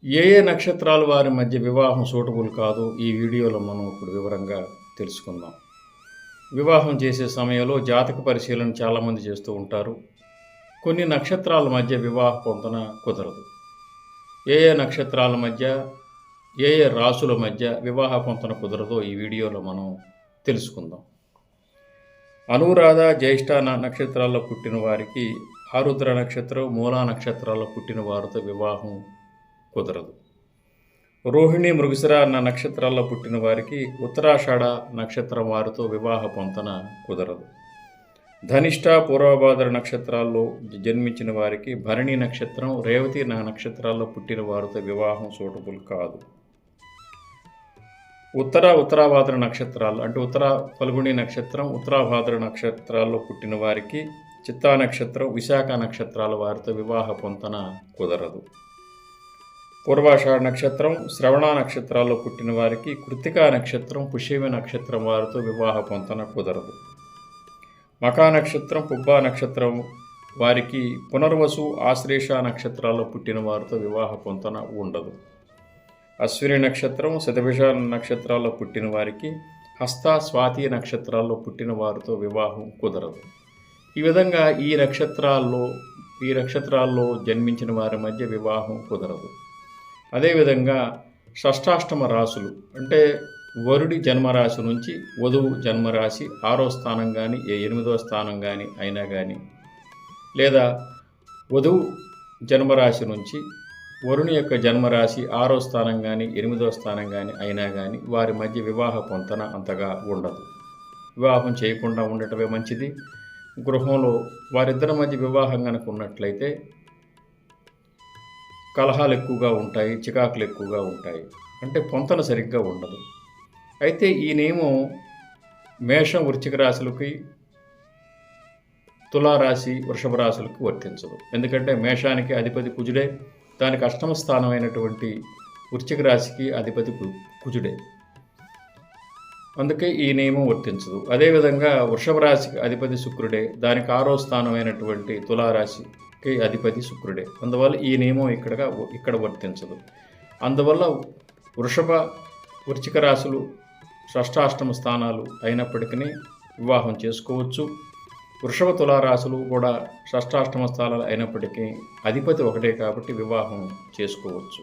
ఏ ఏ నక్షత్రాల వారి మధ్య వివాహం సూటబుల్ కాదో ఈ వీడియోలో మనం ఇప్పుడు వివరంగా తెలుసుకుందాం. వివాహం చేసే సమయంలో జాతక పరిశీలన చాలామంది చేస్తూ ఉంటారు. కొన్ని నక్షత్రాల మధ్య వివాహ పొందన కుదరదు. ఏ ఏ నక్షత్రాల మధ్య, ఏ ఏ రాసుల మధ్య వివాహ పొందన కుదరదో ఈ వీడియోలో మనం తెలుసుకుందాం. అనురాధ, జ్యేష్ఠ నక్షత్రాల్లో పుట్టిన వారికి ఆరుద్ర నక్షత్రం, మూలా నక్షత్రాల్లో పుట్టిన వారితో వివాహం కుదరదు. రోహిణి, మృగశిర అన్న నక్షత్రాల్లో పుట్టిన వారికి ఉత్తరాషాఢ నక్షత్రం వారితో వివాహ పొంతన కుదరదు. ధనిష్ట, పూర్వభాద్ర నక్షత్రాల్లో జన్మించిన వారికి భరణి నక్షత్రం, రేవతి నక్షత్రాల్లో పుట్టిన వారితో వివాహం సూటబుల్ కాదు. ఉత్తరాభాద్ర నక్షత్రాలు అంటే ఉత్తర ఫల్గుణి నక్షత్రం, ఉత్తరాభాద్ర నక్షత్రాల్లో పుట్టిన వారికి చిత్తా నక్షత్రం, విశాఖ నక్షత్రాల వారితో వివాహ పొంతన కుదరదు. పూర్వాషాఢ నక్షత్రం, శ్రవణ నక్షత్రాల్లో పుట్టిన వారికి కృత్తికా నక్షత్రం, పుష్యమి నక్షత్రం వారితో వివాహ పొంతన కుదరదు. మఖా నక్షత్రం, పుబ్బా నక్షత్రం వారికి పునర్వసు, ఆశ్లేష నక్షత్రాల్లో పుట్టిన వారితో వివాహ పొంతన ఉండదు. అశ్విని నక్షత్రం, శతభిష నక్షత్రాల్లో పుట్టిన వారికి హస్త, స్వాతి నక్షత్రాల్లో పుట్టిన వారితో వివాహం కుదరదు. ఈ విధంగా ఈ నక్షత్రాల్లో జన్మించిన వారి మధ్య వివాహం కుదరదు. అదేవిధంగా షష్టాష్టమ రాశులు అంటే వరుడి జన్మరాశి నుంచి వధువు జన్మరాశి 6వ స్థానం కానీ 8వ స్థానం కానీ అయినా కానీ, లేదా వధువు జన్మరాశి నుంచి వరుని యొక్క జన్మరాశి 6వ స్థానం కానీ 8వ స్థానం కానీ అయినా కానీ వారి మధ్య వివాహ పొంతన అంతగా ఉండదు. వివాహం చేయకుండా ఉండటమే మంచిది. గృహంలో వారిద్దరి మధ్య వివాహం కనుక ఉన్నట్లయితే కలహాలు ఎక్కువగా ఉంటాయి, చికాకులు ఎక్కువగా ఉంటాయి, అంటే పొంతన సరిగ్గా ఉండదు. అయితే ఈ నియమం మేషం, వృశ్చిక రాశులకి, తులారాశి, వృషభ రాశులకు వర్తించదు. ఎందుకంటే మేషానికి అధిపతి కుజుడే, దానికి అష్టమ స్థానమైనటువంటి వృశ్చిక రాశికి అధిపతి కుజుడే, అందుకే ఈ నియమం వర్తించదు. అదేవిధంగా వృషభ రాశికి అధిపతి శుక్రుడే, దానికి 6వ స్థానమైనటువంటి తులారాశికి అధిపతి శుక్రుడే. అందువల్ల ఈ నియమం ఇక్కడ వర్తించదు. అందువల్ల వృశ్చిక రాశులు షష్టాష్టమ స్థానాలు అయినప్పటికీ వివాహం చేసుకోవచ్చు. వృషభ, తులారాశులు కూడా షష్టాష్టమ స్థానాలు అయినప్పటికీ అధిపతి ఒకటే కాబట్టి వివాహం చేసుకోవచ్చు.